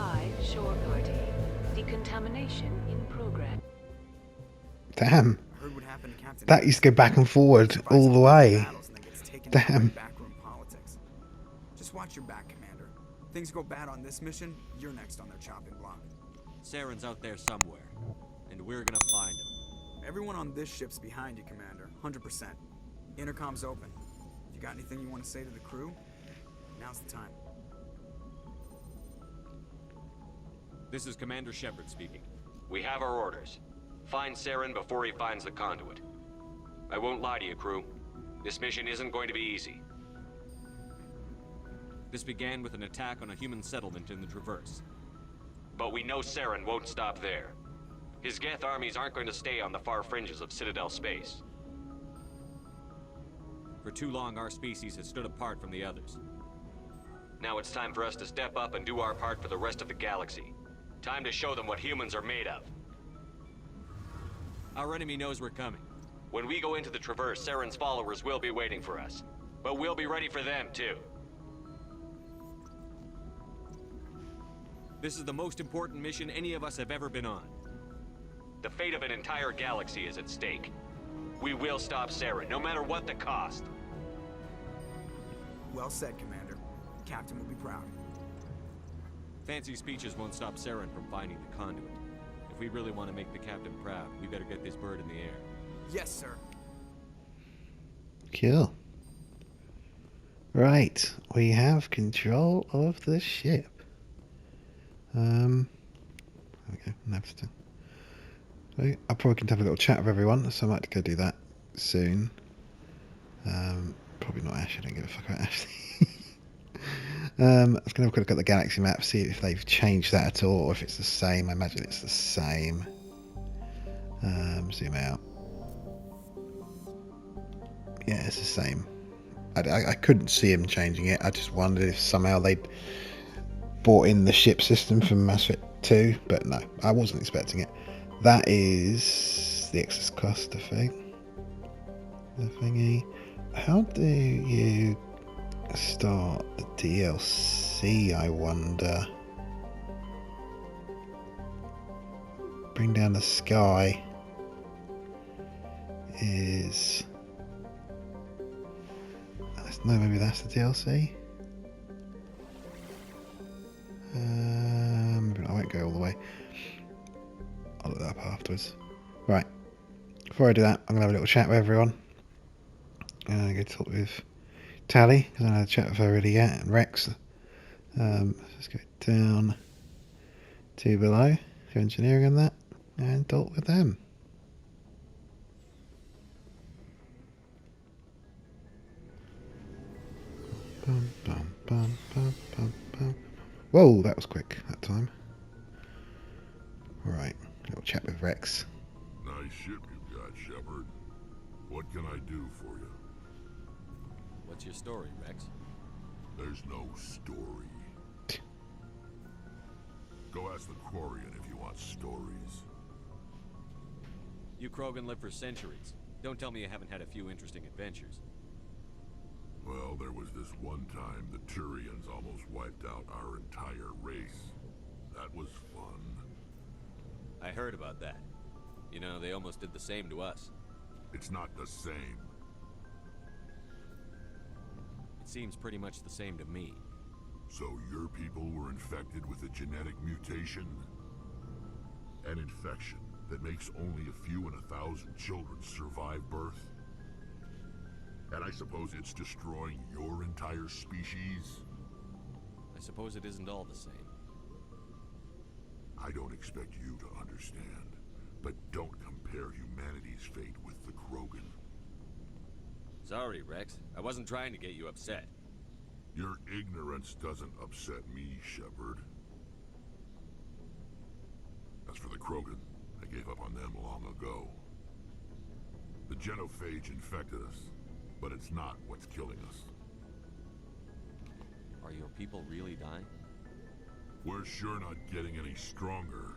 PS5 shore party. Decontamination in progress. Damn. I heard what happened to Captain That used to go back and forward all the way. Damn. Backroom politics. Just watch your back, Commander. Things go bad on this mission, you're next on their chopping block. Saren's out there somewhere, and we're gonna find him. Everyone on this ship's behind you, Commander. 100%. Intercom's open. If you got anything you want to say to the crew, now's the time. This is Commander Shepard speaking. We have our orders. Find Saren before he finds the conduit. I won't lie to you, crew. This mission isn't going to be easy. This began with an attack on a human settlement in the Traverse. But we know Saren won't stop there. His Geth armies aren't going to stay on the far fringes of Citadel space. For too long, our species has stood apart from the others. Now it's time for us to step up and do our part for the rest of the galaxy. Time to show them what humans are made of. Our enemy knows we're coming. When we go into the Traverse, Saren's followers will be waiting for us. But we'll be ready for them, too. This is the most important mission any of us have ever been on. The fate of an entire galaxy is at stake. We will stop Saren, no matter what the cost. Well said, Commander. Captain will be proud. Fancy speeches won't stop Saren from finding the conduit. If we really want to make the captain proud, we better get this bird in the air. Yes, sir. Cool. Right, we have control of the ship. Okay, Napster. I probably can have a little chat with everyone, so I might go do that soon. Probably not Ash, I don't give a fuck about Ash. I was going to have a look at the galaxy map, see if they've changed that at all, or if it's the same. I imagine it's the same. Zoom out. Yeah, it's the same. I couldn't see him changing it. I just wondered if somehow they'd brought in the ship system from Mass Effect 2, but no, I wasn't expecting it. That is the excess cost, I think. The thingy. How do you start the DLC, I wonder? Bring Down the Sky is... No, maybe that's the DLC? I won't go all the way. I'll look that up afterwards. Right. Before I do that, I'm going to have a little chat with everyone. I'm going to go talk with Tally, because I haven't had a chat with her already yet, and Rex. Let's go down to below, to engineering and that, and talk with them. Bum, bum, bum, bum, bum, bum. Whoa, that was quick that time. Right, little chat with Rex. Nice ship you've got, Shepard. What can I do for you? What's your story, Rex? There's no story. Go ask the Quarian if you want stories. You Krogan live for centuries. Don't tell me you haven't had a few interesting adventures. Well, there was this one time the Turians almost wiped out our entire race. That was fun. I heard about that. You know, they almost did the same to us. It's not the same. It seems pretty much the same to me. So your people were infected with a genetic mutation? An infection that makes only a few in 1,000 children survive birth? And I suppose it's destroying your entire species? I suppose it isn't all the same. I don't expect you to understand, but don't compare humanity's fate with the Krogan. Sorry, Rex. I wasn't trying to get you upset. Your ignorance doesn't upset me, Shepard. As for the Krogan, I gave up on them long ago. The genophage infected us, but it's not what's killing us. Are your people really dying? We're sure not getting any stronger.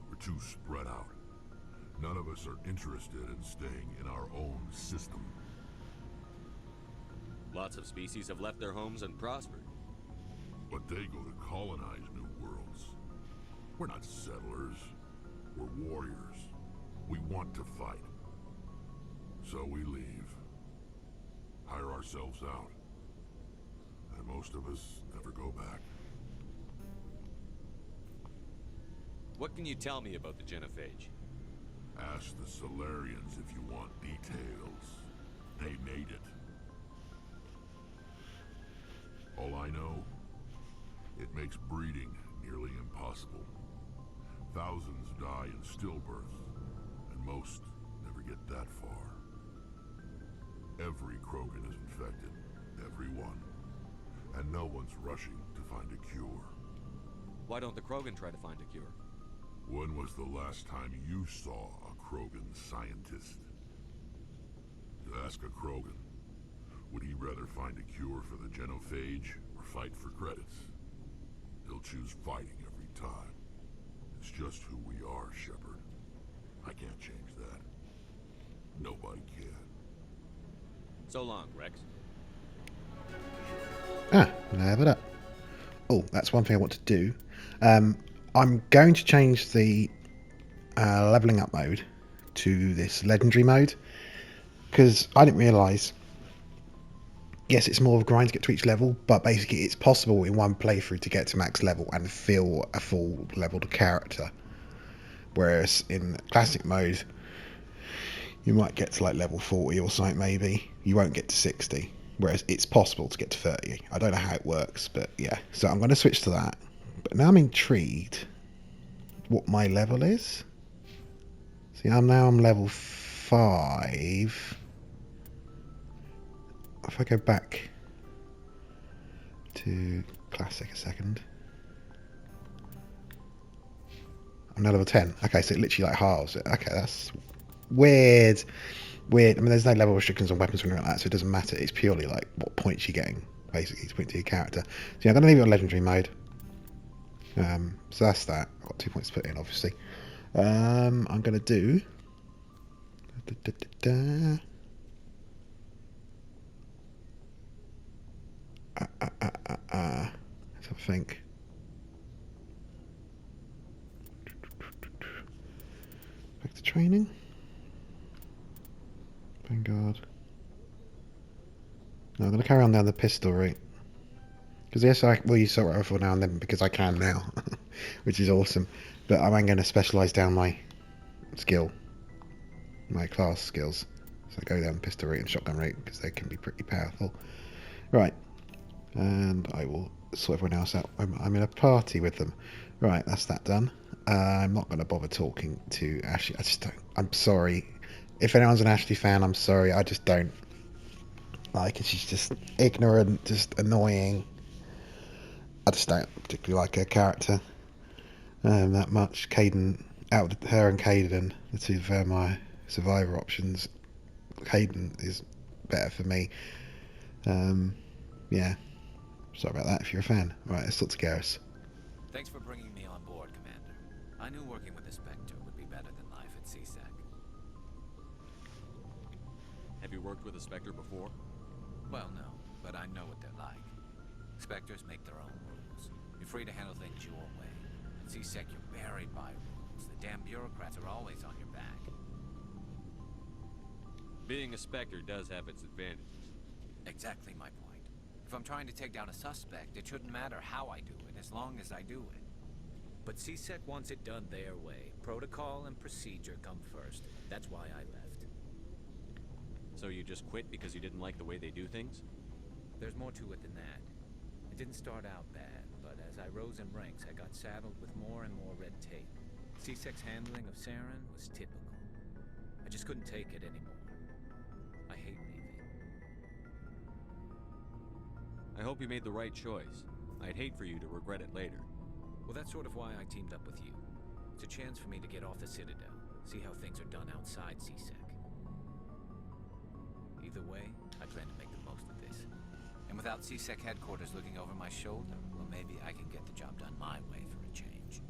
We're too spread out. None of us are interested in staying in our own system. Lots of species have left their homes and prospered. But they go to colonize new worlds. We're not settlers. We're warriors. We want to fight. So we leave. Hire ourselves out. And most of us never go back. What can you tell me about the genophage? Ask the Solarians if you want details. They made it. All I know, it makes breeding nearly impossible. Thousands die in stillbirth, and most never get that far. Every Krogan is infected, every one. And no one's rushing to find a cure. Why don't the Krogan try to find a cure? When was the last time you saw a Krogan scientist? To ask a Krogan, would he rather find a cure for the genophage or fight for credits? He'll choose fighting every time. It's just who we are, Shepard. I can't change that. Nobody can. So long, Rex. Level up. Oh, that's one thing I want to do. I'm going to change the leveling up mode to this legendary mode, because I didn't realise, yes, it's more of a grind to get to each level, but basically it's possible in one playthrough to get to max level and feel a full leveled character, whereas in classic mode you might get to like level 40 or something, maybe you won't get to 60, whereas it's possible to get to 30. I don't know how it works, but yeah, so I'm going to switch to that. But now I'm intrigued what my level is. See, I'm level 5. If I go back to classic a second, I'm now level 10. Okay, so it literally like halves it. Okay, that's weird. I mean, there's no level restrictions on weapons or anything like that, so it doesn't matter. It's purely like what points you're getting, basically, to point to your character. So yeah, I'm going to leave it on legendary mode. So that's that. I've got 2 points to put in, obviously. I'm going to do... Let's have a think. Back to training. Vanguard. No, I'm going to carry on down the pistol route. Because yes, I will use assault rifle now and then because I can now, which is awesome. But I'm going to specialise down my skill, my class skills. So I go down the pistol route and shotgun route because they can be pretty powerful. Right, and I will sort everyone else out. I'm in a party with them. Right, that's that done. I'm not going to bother talking to Ashley. I just don't. I'm sorry. If anyone's an Ashley fan, I'm sorry. I just don't like it. She's just ignorant, just annoying. I just don't particularly like her character that much. Caden, out of her and Caden, the two of my survivor options, Caden is better for me. Yeah, sorry about that if you're a fan. Right, let's talk to Garrus. Thanks for bringing me on board, Commander. I knew working with the Spectre would be better than life at CSEC. Have you worked with a Spectre before? Well, no, but I know what they're like. Spectres make their own rules. You're free to handle things your way. At CSEC, you're buried by rules. The damn bureaucrats are always on your back. Being a Spectre does have its advantages. Exactly my point. If I'm trying to take down a suspect, it shouldn't matter how I do it, as long as I do it. But CSEC wants it done their way. Protocol and procedure come first. That's why I left. So you just quit because you didn't like the way they do things? There's more to it than that. It didn't start out bad, but as I rose in ranks, I got saddled with more and more red tape. CSEC's handling of Saren was typical. I just couldn't take it anymore. I hate leaving. I hope you made the right choice. I'd hate for you to regret it later. Well, that's sort of why I teamed up with you. It's a chance for me to get off the Citadel, see how things are done outside CSEC. Either way, I plan to make the most of this. And without CSEC headquarters looking over my shoulder, well, maybe I can get the job done my way for a change.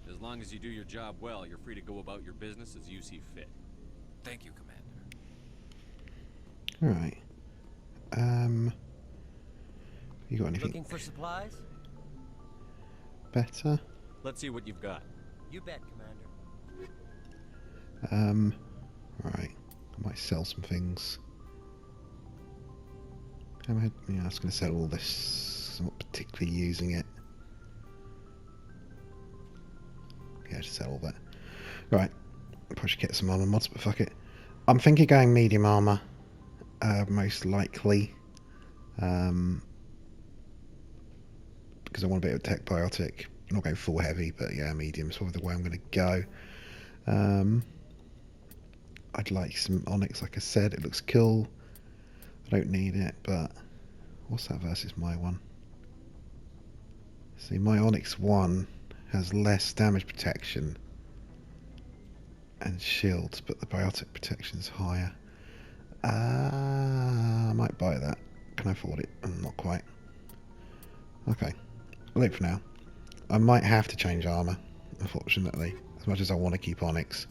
As long as you do your job well, you're free to go about your business as you see fit. Thank you, Commander. Alright. You got anything Looking for supplies? better? Let's see what you've got. You bet, Commander. Right. I might sell some things. Yeah, I was going to sell all this. I'm not particularly using it. Yeah, just sell all that. Right. Probably should get some armor mods, but fuck it. I'm thinking going medium armor. Most likely. Because I want a bit of tech biotic. I'm not going full heavy, but yeah, medium is probably the way I'm going to go. I'd like some onyx, like I said. It looks cool. I don't need it, but what's that versus my one? See, my onyx 1 has less damage protection and shields, but the biotic protection is higher. I might buy that. Can I afford it? Not quite. Okay, I'll leave it for now. I might have to change armor, unfortunately. As much as I want to keep onyx,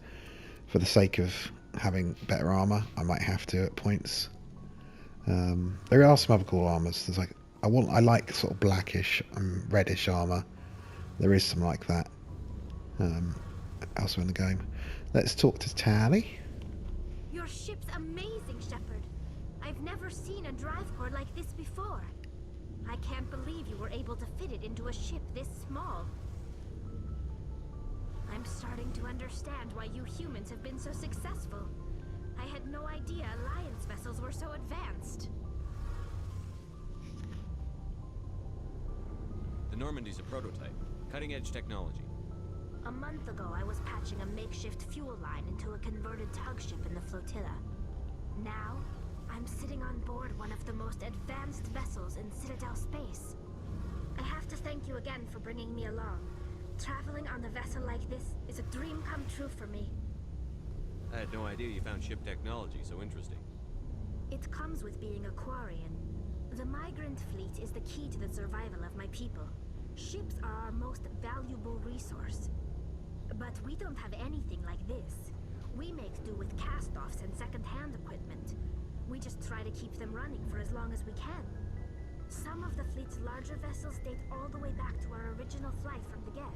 for the sake of having better armor, I might have to at points. There are some other cool armors. There's like I like sort of blackish and reddish armor. There is some like that. Also in the game. Let's talk to Tally. Your ship's amazing, Shepard. I've never seen a drive core like this before. I can't believe you were able to fit it into a ship this small. I'm starting to understand why you humans have been so successful. I had no idea Alliance vessels were so advanced. The Normandy's a prototype. Cutting-edge technology. A month ago, I was patching a makeshift fuel line into a converted tug ship in the flotilla. Now, I'm sitting on board one of the most advanced vessels in Citadel space. I have to thank you again for bringing me along. Traveling on a vessel like this is a dream come true for me. I had no idea you found ship technology so interesting. It comes with being a Quarian. The migrant fleet is the key to the survival of my people. Ships are our most valuable resource. But we don't have anything like this. We make do with cast-offs and second-hand equipment. We just try to keep them running for as long as we can. Some of the fleet's larger vessels date all the way back to our original flight from the Geth.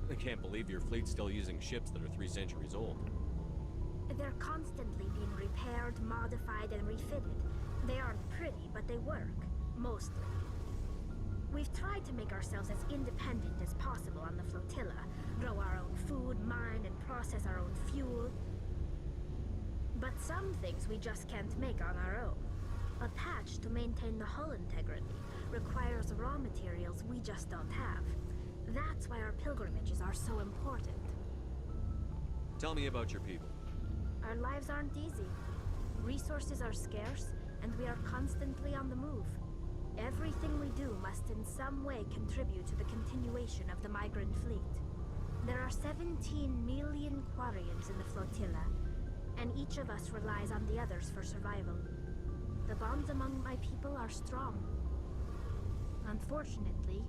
I can't believe your fleet's still using ships that are 3 centuries old. They're constantly being repaired, modified, and refitted. They aren't pretty, but they work. Mostly. We've tried to make ourselves as independent as possible on the flotilla. Grow our own food, mine, and process our own fuel. But some things we just can't make on our own. A patch to maintain the hull integrity requires raw materials we just don't have. That's why our pilgrimages are so important. Tell me about your people. Our lives aren't easy. Resources are scarce, and we are constantly on the move. Everything we do must in some way contribute to the continuation of the migrant fleet. There are 17 million Quarians in the flotilla, and each of us relies on the others for survival. The bonds among my people are strong. Unfortunately,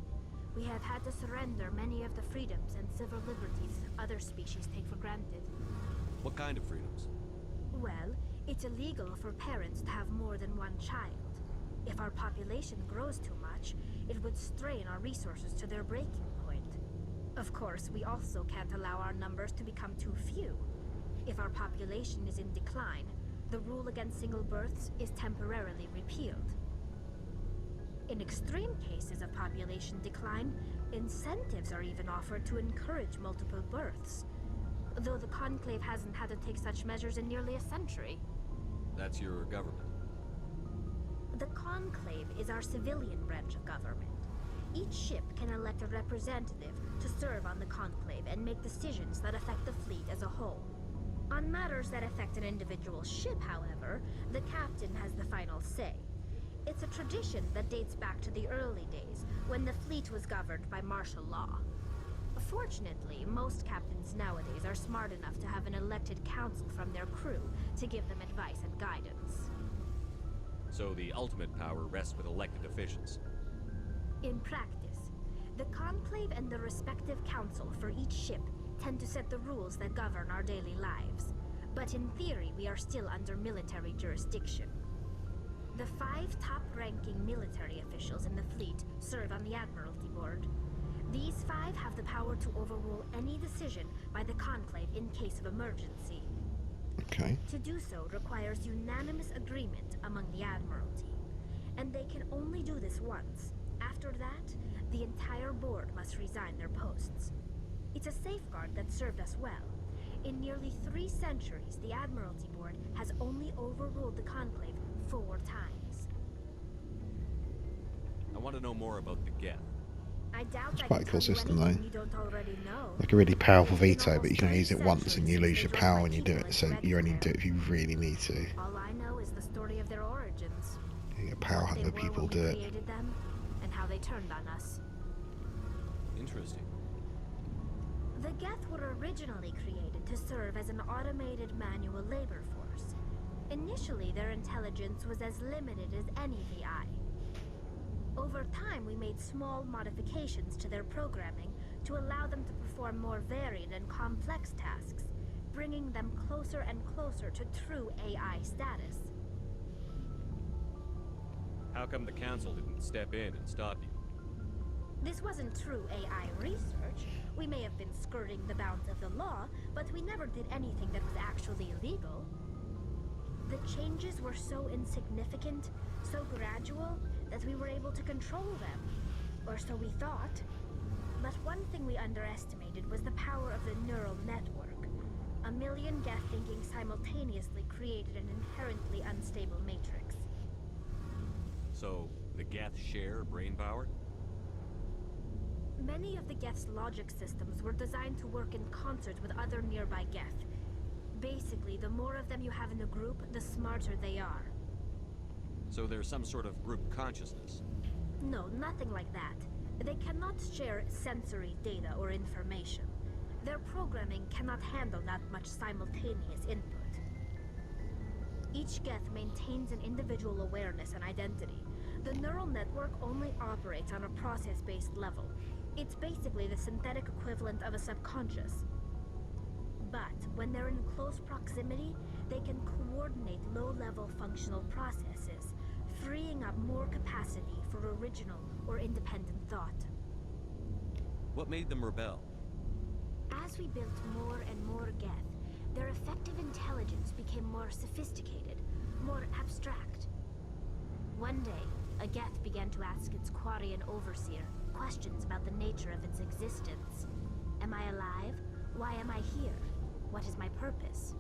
we have had to surrender many of the freedoms and civil liberties other species take for granted. What kind of freedoms? Well, it's illegal for parents to have more than one child. If our population grows too much, it would strain our resources to their breaking point. Of course, we also can't allow our numbers to become too few. If our population is in decline, the rule against single births is temporarily repealed. In extreme cases of population decline, incentives are even offered to encourage multiple births. Though the Conclave hasn't had to take such measures in nearly a century. That's your government. The Conclave is our civilian branch of government. Each ship can elect a representative to serve on the Conclave and make decisions that affect the fleet as a whole. On matters that affect an individual ship, however, the captain has the final say. It's a tradition that dates back to the early days, when the fleet was governed by martial law. Fortunately, most captains nowadays are smart enough to have an elected council from their crew to give them advice and guidance. So the ultimate power rests with elected officials. In practice, the Conclave and the respective council for each ship tend to set the rules that govern our daily lives. But in theory, we are still under military jurisdiction. The 5 top-ranking military officials in the fleet serve on the Admiralty Board. These 5 PS5 have the power to overrule any decision by the Conclave in case of emergency. Okay. To do so requires unanimous agreement among the Admiralty, and they can only do this once. After that, the entire board must resign their posts. It's a safeguard that served us well. In nearly 3 centuries, the Admiralty Board has only overruled the Conclave 4 times. I want to know more about the Geth. I doubt It's I quite can a cool tell you system, though. anything you don't already know. Like a really powerful It's been veto, but you can only use it almost once and you 30 lose your centuries power since when they you do joined it, so Rex you only Planet. do it if you really need to. All I know is the story of their origins. You power What they hungry were people when do we it. created them, and how they turned on us. Interesting. The Geth were originally created to serve as an automated manual labor force. Initially, their intelligence was as limited as any VI. Over time, we made small modifications to their programming to allow them to perform more varied and complex tasks, bringing them closer and closer to true AI status. How come the Council didn't step in and stop you? This wasn't true AI research. We may have been skirting the bounds of the law, but we never did anything that was actually illegal. The changes were so insignificant, so gradual, that we were able to control them. Or so we thought. But one thing we underestimated was the power of the neural network. A million Geth thinking simultaneously created an inherently unstable matrix. So, the Geth share brain power? Many of the Geth's logic systems were designed to work in concert with other nearby Geth. Basically, the more of them you have in a group, the smarter they are. So there's some sort of group consciousness? No, nothing like that. They cannot share sensory data or information. Their programming cannot handle that much simultaneous input. Each Geth maintains an individual awareness and identity. The neural network only operates on a process-based level. It's basically the synthetic equivalent of a subconscious. But when they're in close proximity, they can coordinate low-level functional processes, freeing up more capacity for original or independent thought. What made them rebel? As we built more and more Geth, their effective intelligence became more sophisticated, more abstract. One day, a Geth began to ask its Quarian overseer questions about the nature of its existence. Am I alive? Why am I here? What is my purpose?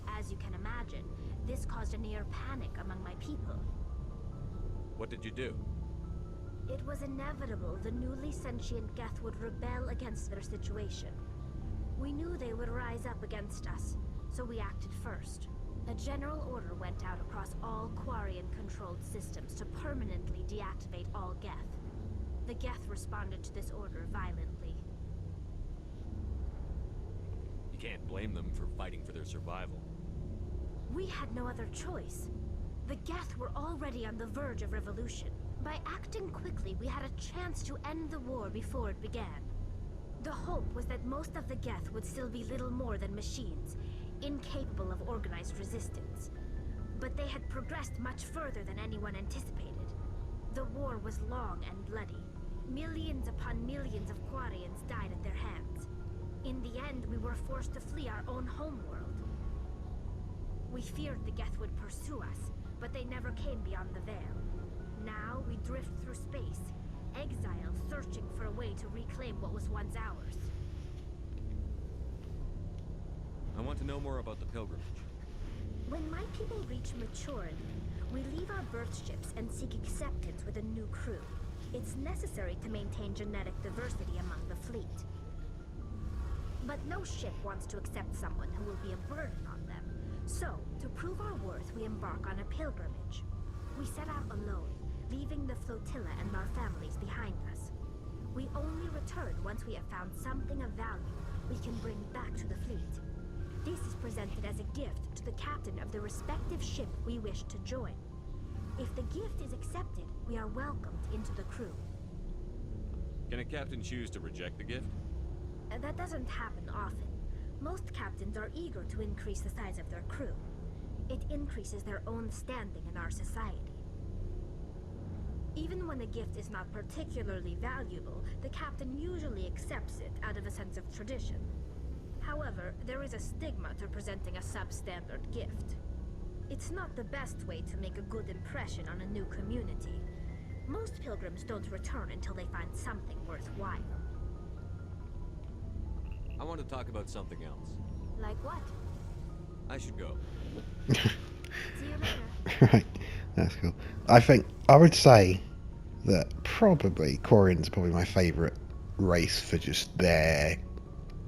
As you can imagine, this caused a near panic among my people. What did you do? It was inevitable the newly sentient Geth would rebel against their situation. We knew they would rise up against us, so we acted first. A general order went out across all Quarian-controlled systems to permanently deactivate all Geth. The Geth responded to this order violently. You can't blame them for fighting for their survival. We had no other choice. The Geth were already on the verge of revolution. By acting quickly, we had a chance to end the war before it began. The hope was that most of the Geth would still be little more than machines, incapable of organized resistance. But they had progressed much further than anyone anticipated. The war was long and bloody. Millions upon millions of Quarians died at their hands. In the end, we were forced to flee our own homeworld. We feared the Geth would pursue us, but they never came beyond the veil. Now we drift through space, exile searching for a way to reclaim what was once ours. I want to know more about the pilgrimage. When my people reach maturity, we leave our birth ships and seek acceptance with a new crew. It's necessary to maintain genetic diversity among the fleet. But no ship wants to accept someone who will be a burden on them. So, to prove our worth, we embark on a pilgrimage. We set out alone, leaving the flotilla and our families behind us. We only return once we have found something of value we can bring back to the fleet. This is presented as a gift to the captain of the respective ship we wish to join. If the gift is accepted, we are welcomed into the crew. Can a captain choose to reject the gift? That doesn't happen often. Most captains are eager to increase the size of their crew. It increases their own standing in our society. Even when a gift is not particularly valuable, the captain usually accepts it out of a sense of tradition. However, there is a stigma to presenting a substandard gift. It's not the best way to make a good impression on a new community. Most pilgrims don't return until they find something worthwhile. I want to talk about something else. Like what? I should go. See you later. Right, that's cool. I would say that probably Quarian's probably my favourite race for just their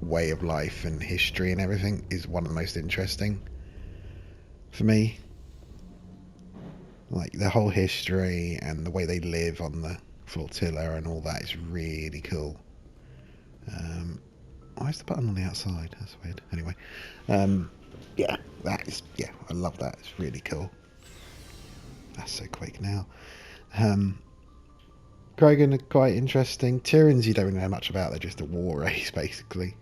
way of life and history and everything. Is one of the most interesting for me. Like the whole history and the way they live on the flotilla and all that is really cool. Why is the button on the outside? That's weird. Anyway, yeah, I love that. It's really cool. That's so quick now. Krogan are quite interesting. Tyrans you don't really know much about. They're just a war race basically.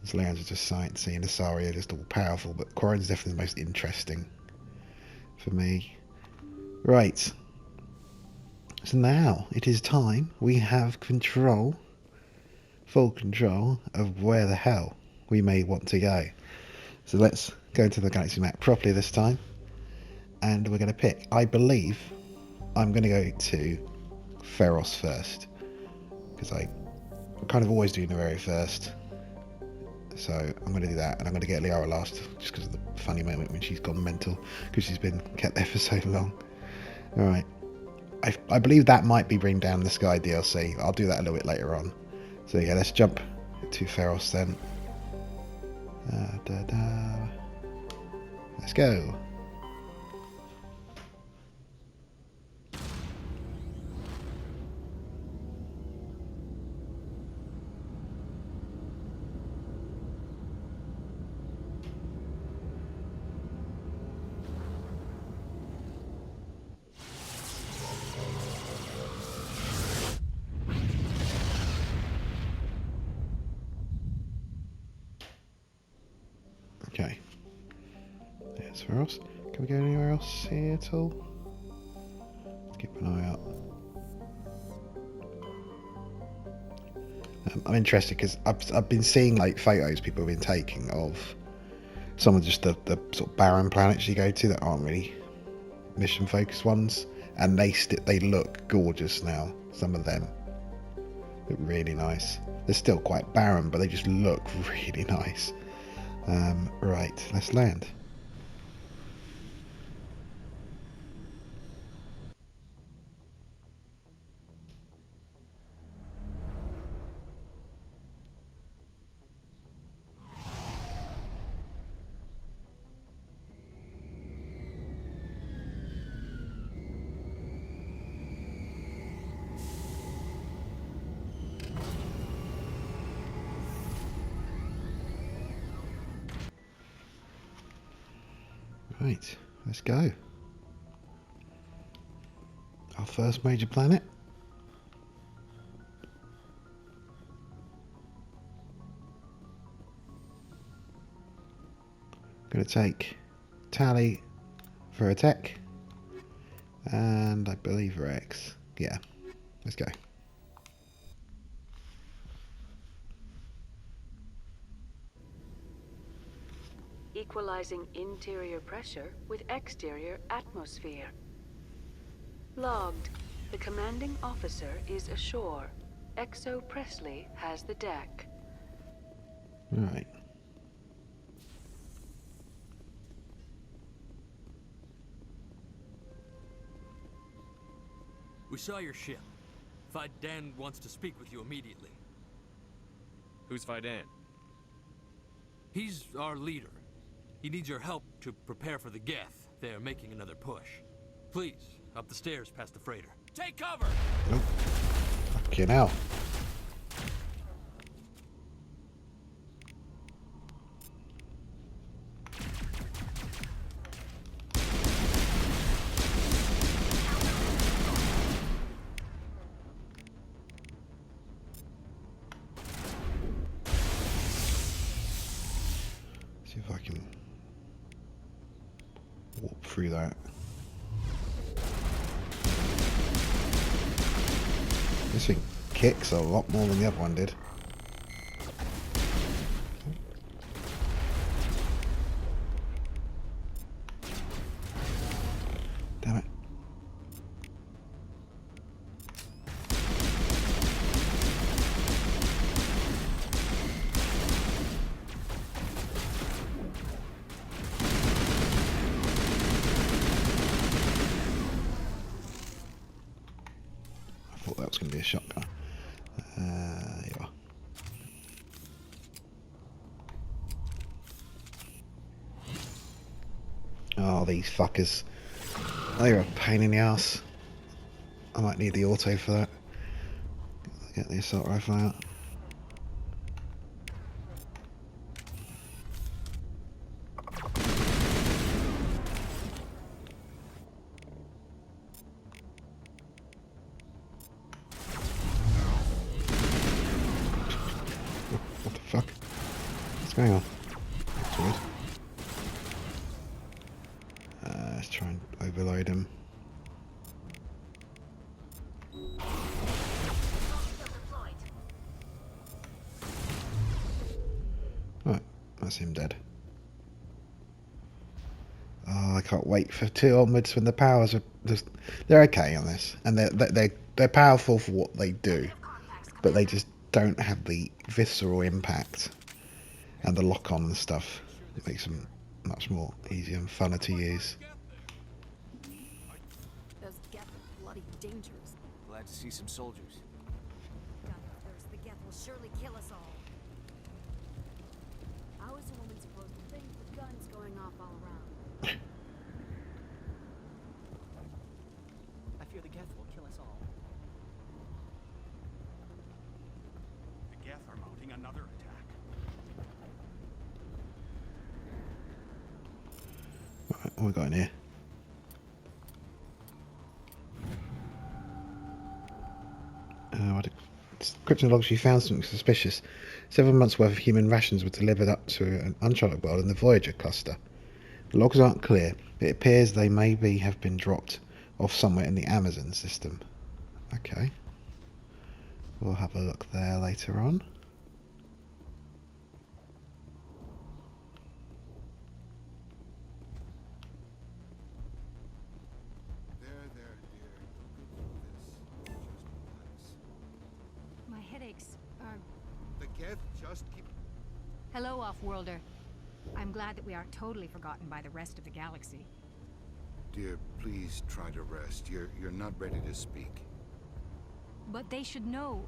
Slayers are just sciencey, and Asari are just all powerful. But Quarian's definitely the most interesting for me. Right. So now it is time. We have control. Full control of where the hell we may want to go. So let's go into the galaxy map properly this time, and we're going to pick. I believe I'm going to go to Feros first, because I kind of always do the very first. So I'm going to do that, and I'm going to get Liara last, just because of the funny moment when she's gone mental, because she's been kept there for so long. Alright. I believe that might be Bring Down the Sky DLC. I'll do that a little bit later on. So yeah, let's jump to Feros then. Let's go. Okay. There's Feros. Can we go anywhere else here at all? Let's keep an eye out. I'm interested because I've been seeing like photos people have been taking of some of just the sort of barren planets you go to that aren't really mission focused ones, and they look gorgeous now. Some of them look really nice. They're still quite barren, but they just look really nice. Right, let's land. Right, let's go. Our first major planet. Going to take Tally for a tech, and I believe Rex. Yeah, let's go. Equalizing interior pressure with exterior atmosphere. Logged. The commanding officer is ashore. Exo Presley has the deck. Right. We saw your ship. Fidan wants to speak with you immediately. Who's Fidan? He's our leader. He needs your help to prepare for the Geth. They're making another push. Please, up the stairs past the freighter. Take cover! Oh. Fucking hell. See if I can warp through that. This thing kicks a lot more than the other one did. Damn it. I thought that was going to be a shotgun. There you are. Oh, these fuckers. They're a pain in the ass. I might need the auto for that. Get the assault rifle out. What the fuck? What's going on? That's weird. Let's try and overload him. Right, that's him dead. Oh, I can't wait for 2 onwards when the powers are they're okay on this, and they're powerful for what they do, but they just don't have the visceral impact and the lock-on and stuff. It makes them much more easier and funner to use. Those Geth are bloody dangerous. Glad to see some soldiers. God, the Geth will surely kill us all. How is a woman supposed to think with guns going off all around? I fear the Geth will kill us all. The Geth are mounting another attack. Right, what we got in here? Krypton logs, you found something suspicious. 7 months worth of human rations were delivered up to an uncharted world in the Voyager cluster. The logs aren't clear. It appears they maybe have been dropped off somewhere in the Amazon system. Okay. We'll have a look there later on. My headaches are... The Geth just keep... Hello, Off-Worlder. I'm glad that we aren't totally forgotten by the rest of the galaxy. Dear, please try to rest. You're not ready to speak. But they should know...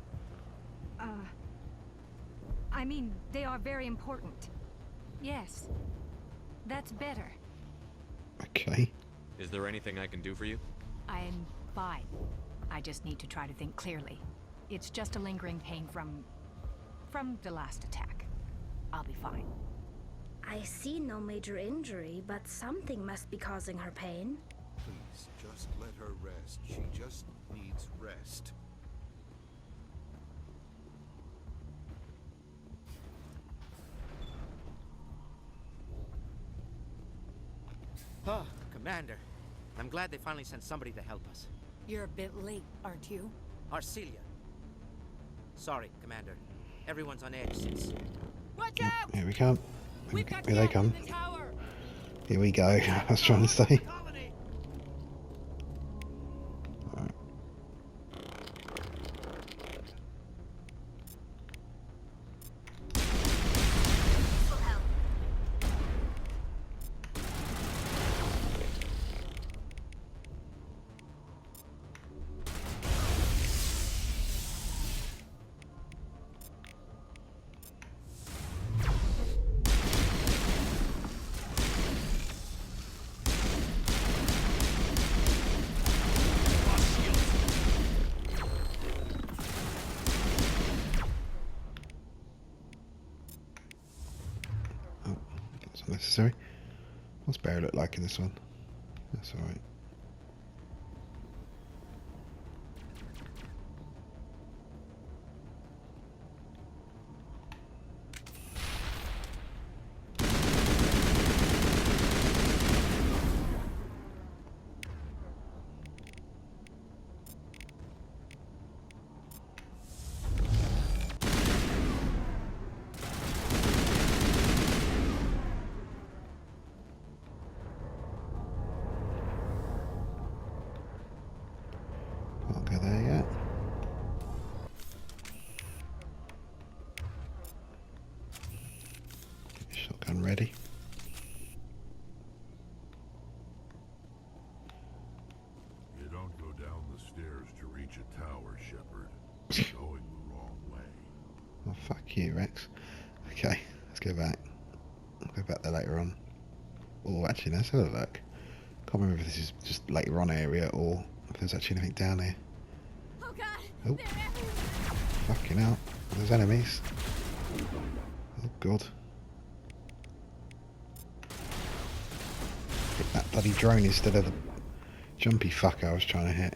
I mean, they are very important. Yes. That's better. Okay. Is there anything I can do for you? I'm fine. I just need to try to think clearly. It's just a lingering pain from the last attack. I'll be fine. I see no major injury, but something must be causing her pain. Please, just let her rest. She just needs rest. Ah, Commander. I'm glad they finally sent somebody to help us. You're a bit late, aren't you? Arcelia. Sorry, Commander. Everyone's on edge since... Watch out! Here we come. Here they come. Here we go. I was trying to say. Right. Necessary. What's Barry look like in this one? That's alright. Shotgun ready. You don't go down the stairs to reach a tower, Shepard. You're going the wrong way. Oh, fuck you, Rex. Okay, let's go back. I'll go back there later on. Oh, actually, let's have a look. Can't remember if this is just later on area or if there's actually anything down here. Oh God! Oh, fucking hell. There's enemies. Oh, God. Hit that bloody drone instead of the jumpy fucker I was trying to hit.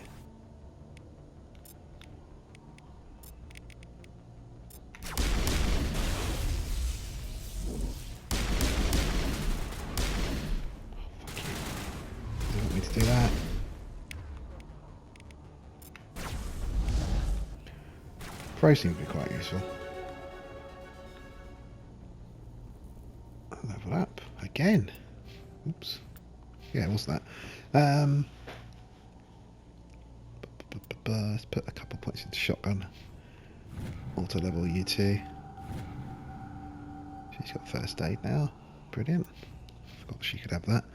Do that. Pro seems to be quite useful. Level up again. Oops. Yeah, it was that. Let's put a couple points into shotgun. Auto level you two. She's got first aid now. Brilliant. Forgot she could have that.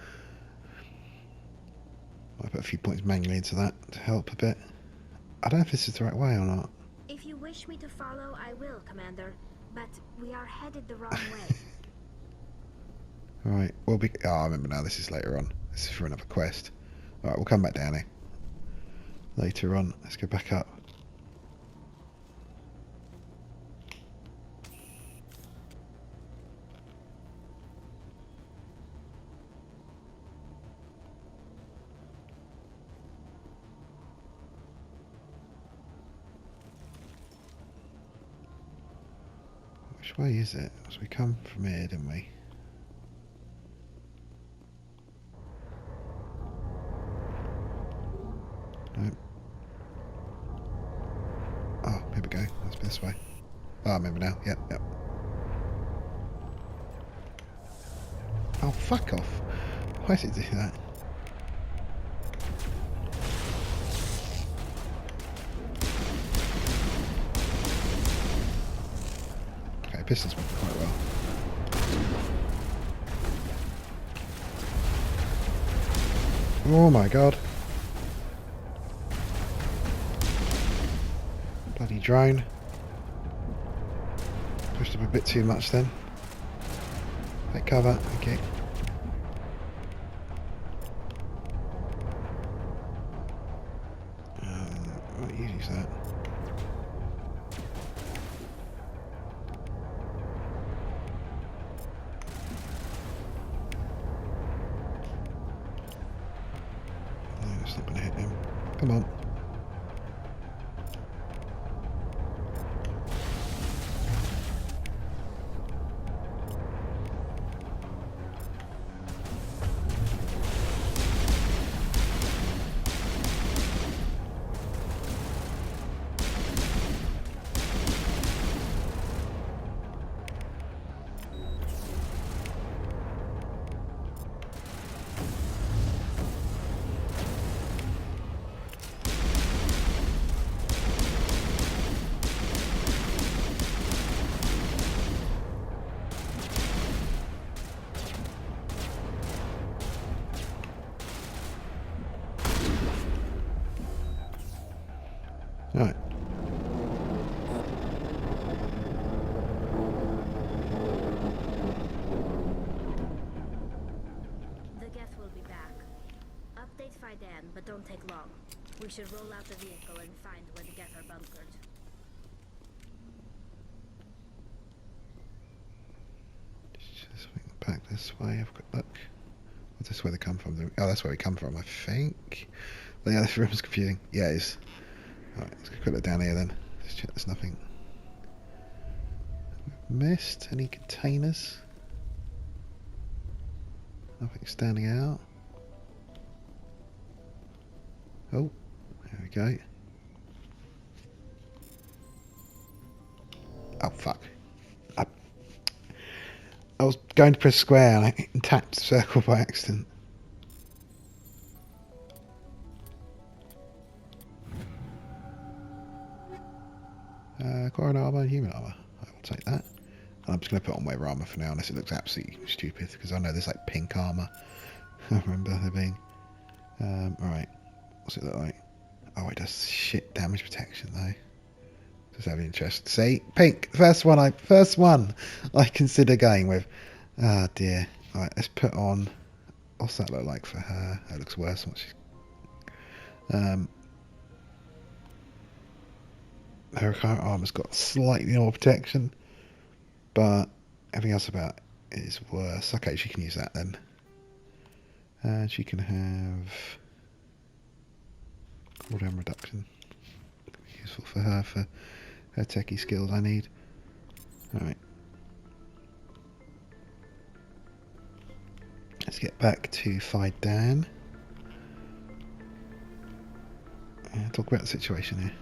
I put a few points manually into that to help a bit. I don't know if this is the right way or not. If you wish me to follow, I will, Commander. But we are headed the wrong way. Right, we'll be... Oh, I remember now, this is later on. This is for another quest. Alright, we'll come back down here. Later on, let's go back up. Which way is it? So we come from here, didn't we? Nope. Oh, here we go. That's this way. Oh, I remember now. Yep, yep. Oh, fuck off. Why does it do that? Pistons work quite well. Oh my god. Bloody drone. Pushed up a bit too much then. Take cover, okay. What use that? It's not going to hit him. Come on. Right. The Geth will be back. Update by then, but don't take long. We should roll out the vehicle and find where the Geth are bunkered. Just swing back this way. Have a quick look. What's this where they come from? Oh, that's where we come from, I think. The other room's confusing. Yeah, it is. Alright, let's go quick look down here then. Let's check there's nothing. Missed? Any containers? Nothing standing out. Oh, there we go. Oh fuck. I was going to press square and I tapped circle by accident. Corin armor, human armor. I will take that. I'm just going to put on wear armor for now, unless it looks absolutely stupid, because I know there's like pink armor. I remember there being. Alright, what's it look like? Oh, it does shit damage protection though. Just have interest. See, pink, first one I consider going with. Ah dear. Alright, let's put on. What's that look like for her? That looks worse than what she's. Her current armor's got slightly more protection, but everything else about it is worse. Okay, she can use that then. And she can have cooldown reduction. Useful for her techie skills I need. Alright. Let's get back to fight Dan. Talk about the situation here.